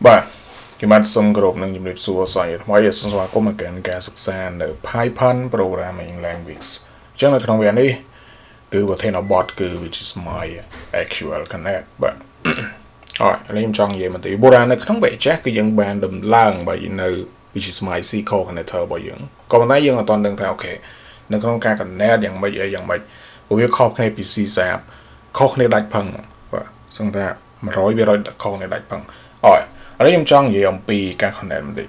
បាទគេបានសុំគ្រប់នឹងជំរាបសួរសយថ្មីសូមស្វាគមន៍មកកាន់ការសិក្សានៅ Python programming language អញ្ចឹងនៅក្នុងវគ្គនេះគឺប្រធានបទគឺ which is my actual connect បាទអរខ្ញុំចង់និយាយមកទីបុរាណនៅក្នុងវគ្គចាស់គឺយើងបានដំឡើងបើនៅ which is my Mysql connector របស់យើងក៏ប៉ុន្តែយើងអត់ទាន់ដឹងថាអូខេនៅក្នុងការ connect យ៉ាងម៉េចអីយ៉ាងម៉េចព្រោះវាខុសគ្នាពី C# ខុសគ្នាដាច់ផឹងបាទសឹងថា 100% ខុសគ្នាដាច់ផឹងអរឥឡូវខ្ញុំចង់និយាយអំពីការ connect បន្តិច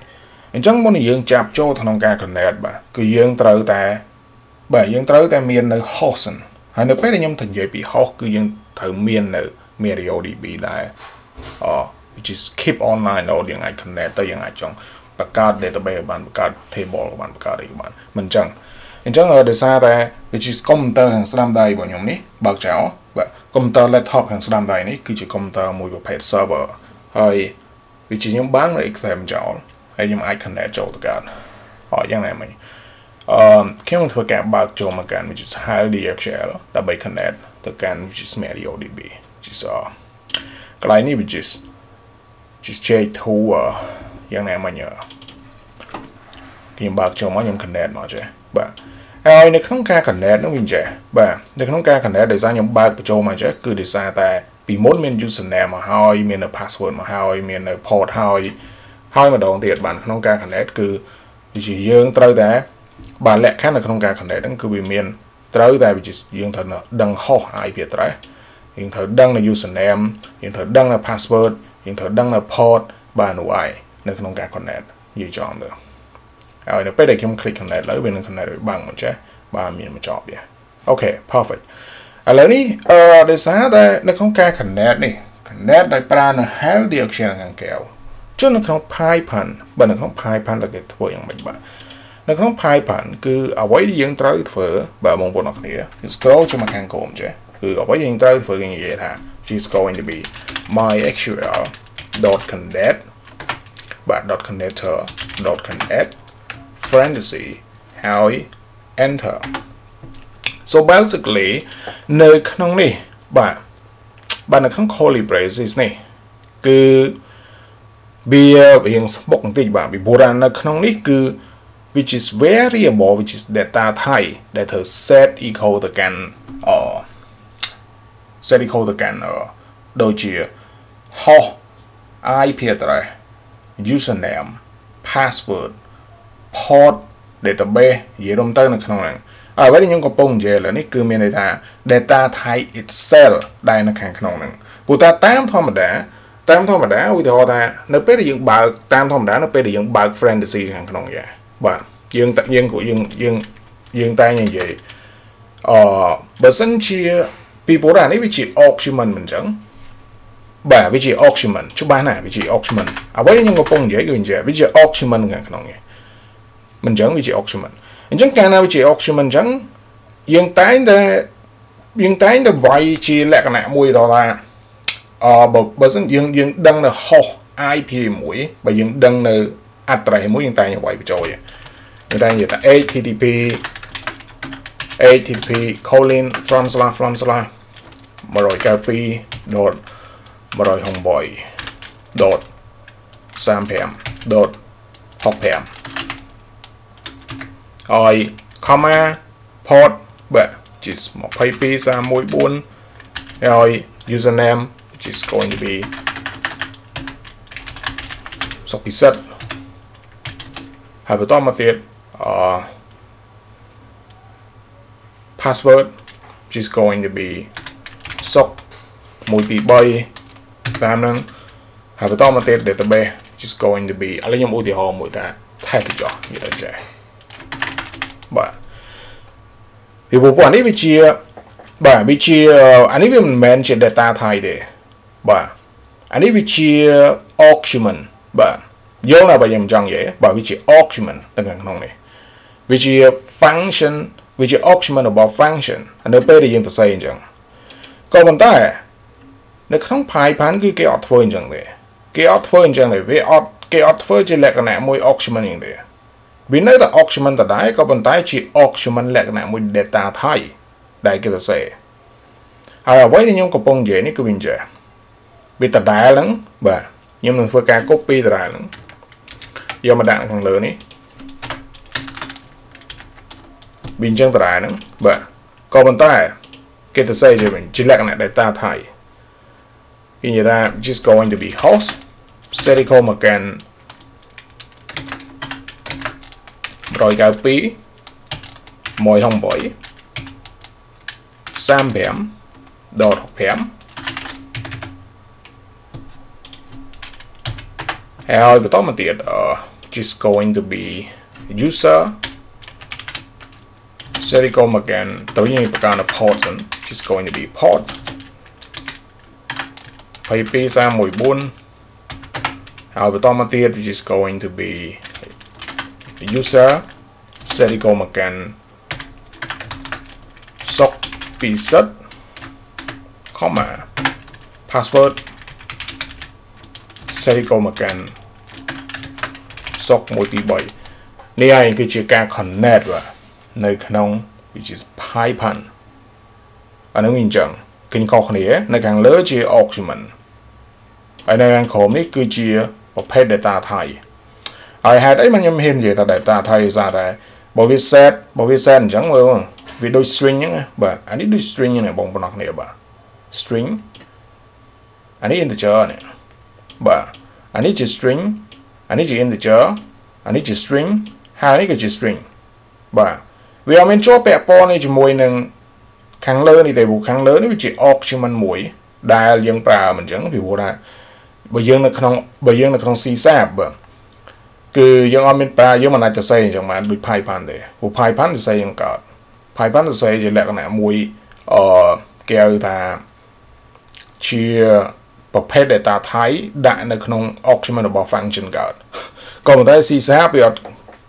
អញ្ចឹងមុននឹងយើងចាប់ចូលក្នុងការ connect បាទគឺយើងត្រូវតែមាននៅ host ហើយនៅពេលដែលខ្ញុំនិយាយពី host គឺយើងត្រូវមាននៅ MariaDB ដែរwhich is keep online node យើងអាច connect ទៅយើងអាចចង់បង្កើត database បានបង្កើត table បានបង្កើតអីបានមិនអញ្ចឹងដោយសារតែ which is computer ខាងស្ដាំដៃរបស់ខ្ញុំនេះបើកចោលបាទ computer laptop ខាងស្ដាំដៃនេះគឺជា computer មួយប្រភេទ server ហើយ which is ខ្ញុំបាននៅ exam ចោលហើយខ្ញុំអាច connect ចូលទៅកើតយ៉ាងណាមិញខ្ញុំធ្វើការបើកចូលមកកាន់ which is DHL ដើម្បី connect ទៅកាន់ which is MariaDB which is កន្លែងនេះ which is J2 យ៉ាងណាមិញខ្ញុំបើកចូលមកខ្ញុំ connect មកចេះបាទហើយនៅក្នុងការ connect នោះវិញចេះបាទនៅក្នុងការ connect ដោយសារខ្ញុំបើកបញ្ចូលមកចេះគឺដោយសារតែពីមុនមាន username មកហើយមាននៅ password មកហើយមាននៅ port ហើយម្ដងទៀតបានក្នុងការ connect គឺយើងត្រូវតែបានលក្ខខណ្ឌនៅក្នុងការ connect ហ្នឹងគឺវាមានត្រូវតែយើងត្រូវដឹង host IP address យើងត្រូវដឹងនៅ username យើងត្រូវដឹងនៅ password យើងត្រូវដឹងនៅ port បាទនោះឯងនៅក្នុងការ connect និយាយចំទៅហើយនៅពេលដែលខ្ញុំ click connect លើវានឹង connect ឲ្យបាំងមកចេះបាទមានមកចប់វាអូខេ perfect ឥឡូវនេះដោយសារតែនៅក្នុងការ connect នេះ connect ដោយប្រើនៅ DHL ខាងក្រៅចុះនៅក្នុង Python បើនៅក្នុង Python តើគេធ្វើយ៉ាងម៉េចបាទនៅក្នុង Python គឺអ្វីដែលយើងត្រូវធ្វើបាទបងប្អូនអរគ្នា scroll ចូលមកខាងក្រោមចេះគឺអ្វីដែលយើងត្រូវធ្វើគេនិយាយថា is going to be mysql.connect បាទ .connector.connect parenthesis ហើយ enter so basically នៅក្នុងនេះបាទនៅក្នុង curly braces នេះគឺវារៀងស្មុគបន្តិចបាទពីបុរាណនៅក្នុងនេះគឺ which is variable which is data type ដែលត្រូវ set equal ទៅកាន់ដូចជា host IP address username password port database និយាយរំទៅនៅក្នុងហ្នឹងអ្វីដែលខ្ញុំកំពុងនិយាយឥឡូវនេះគឺមានន័យថា data type itself ដែលនៅខាងក្នុងហ្នឹងព្រោះតាមធម្មតាឧទាហរណ៍ថានៅពេលដែលយើងបើកតាមធម្មតានៅពេលដែលយើងបើក fantasy ខាងក្នុងបាទយើងតែនិយាយបើសិនជាពីបុរាណនេះវាជា argument មិនអញ្ចឹងបាទវាជា argument ច្បាស់ណាស់វាជា argument អ្វីដែលខ្ញុំកំពុងនិយាយគឺវាជា argument ខាងក្នុងនេះមិនអញ្ចឹងវាជា argument អញ្ចឹងកាលណាវាជា argument អញ្ចឹងយើងតែងតែវាយជាលក្ខណៈមួយដល់ថាបើសិនយើងដឹងនៅ host IP មួយបើយើងដឹងនៅ address មួយយើងតែងវាយបញ្ចូលយើងតែនិយាយថា http .192.168.35.65 ហើយ comma port បាទ which is 22314 ហើយ username which is going to be សុខពិសិដ្ឋហើយបន្តមកទៀតpassword which is going to be សុខ123តាមហ្នឹងហើយបន្តមកទៀត database which is going to be ឥឡូវខ្ញុំឧទាហរណ៍មួយថា test ចុះនិយាយចេះបាទពីព្រោះអានេះវាជាអានេះវាមិនមែនជា data type ទេបាទអានេះវាជា argument បាទយល់ណាបើខ្ញុំចង់និយាយបាទវាជា argument នៅក្នុងនេះវាជា function វាជា argument របស់ function នៅពេលដែលយើងសរសេរអញ្ចឹងក៏ប៉ុន្តែនៅក្នុង Python គឺគេអត់ធ្វើអញ្ចឹងទេគេអត់ធ្វើជាលក្ខណៈមួយ argument ហ្នឹងទេវានៅតែ argument ដដែលក៏ប៉ុន្តែជា argument លក្ខណៈមួយ data type ដែលគេសរសេរហើយអ្វីដែលខ្ញុំកំពុងនិយាយនេះគឺវាដដែលហ្នឹងបាទ nhưng mình phải cả copy từ lại do mà đặt thằng lớn này bình chân từ lại nữa và còn bên tay cái từ xây cho mình chỉ là cái này data thầy in như ta just going to be host set equal mà can rồi cái phí mỗi hồng bội sam bẻm đọt bẻmហើយបន្តមកទៀត just going to be user serial again ទៅយើងប្រកាន់ port សិន just going to be port 22 314ហើយបន្តមកទៀត just going to be user serial again សុកពីសិត comma password serial again សុក1 2 3នេះហើយគឺជាការ connect នៅក្នុង which is Python អានឹងវាអញ្ចឹងគិញខុសគ្នានៅខាងលើជា argument ហើយនៅខាងក្រោមនេះគឺជាប្រភេទ data type ហើយហេតុអីមកខ្ញុំហ៊ាននិយាយថា data type សារតែបើវា set អញ្ចឹងមើលវាដូច string អញ្ចឹងបាទអានេះដូច string ហ្នឹងបងប្អូនគ្នាបាទ string អានេះ integer នេះបាទអានេះជា string អានេះជា integer អានេះជា string ហើយនេះក៏ជា string បាទវាអត់មានជាប់ពាក់ព័ន្ធនេះជាមួយនឹងខាងលើនេះទេព្រោះខាងលើនេះវាជា argument មួយដែលយើងប្រើមិនអញ្ចឹងពីព្រោះថាបើយើងនៅក្នុង C# បាទគឺយើងអត់មានប្រើយើងមិនអាចសរសេរអញ្ចឹងបានដូច Python ទេព្រោះ Python សរសេរយ៉ាងកើត Python សរសេរជាលក្ខណៈមួយគេហៅថាជាប្រភេទ data type ដាក់នៅក្នុង argument របស់ function កើតក៏ប៉ុន្តែ C# វាអត់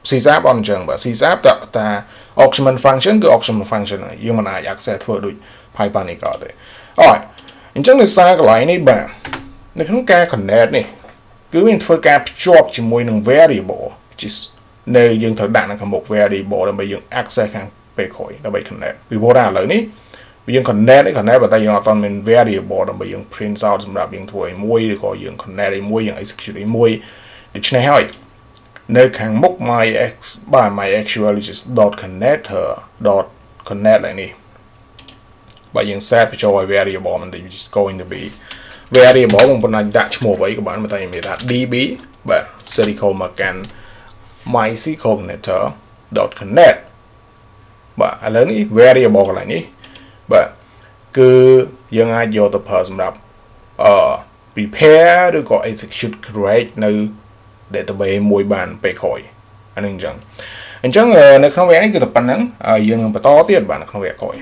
C# អត់អញ្ចឹងបាទ C# តា argument function គឺ argument function យើងមិនអាច access ធ្វើដូច Python នេះក៏ទេអរអញ្ចឹងនៅសារកន្លែងនេះបាទនៅក្នុងការ connect នេះគឺវាធ្វើការភ្ជាប់ជាមួយនឹង variable ជានៅយើងត្រូវដាក់នៅខាងមុខ variable ដើម្បីយើង access ខាងពេលក្រោយដើម្បី connect ពីព្រោះថាឥឡូវនេះយើង connect ប៉ុន្តែយើងអត់ទាន់មាន variable ដើម្បីយើង print out សម្រាប់យើងធ្វើឲ្យមួយឬក៏យើង connect ឲ្យមួយយើង execute ឲ្យមួយដូច្នេះហើយនៅខាងមុខ MySQL is .connector .connect ឡើងនេះបើយើង set បញ្ចូលឲ្យ variable มัน which is going to be variable បងប្អូនអាចដាក់ឈ្មោះអ្វីក៏បានតែខ្ញុំនិយាយថា db បាទ serial មកកាន់ MySQL connector .connect បាទឥឡូវនេះ variable កន្លែងនេះបាទគឺយើងអាចយកទៅប្រើសម្រាប់prepare ឬក៏ execute create នៅ database មួយបានពេលក្រោយអានឹងអញ្ចឹងនៅក្នុងវគ្គនេះគឺតែប៉ុណ្្នឹងយើងនឹងបន្តទៀតបាទនៅក្នុងវគ្គក្រោយ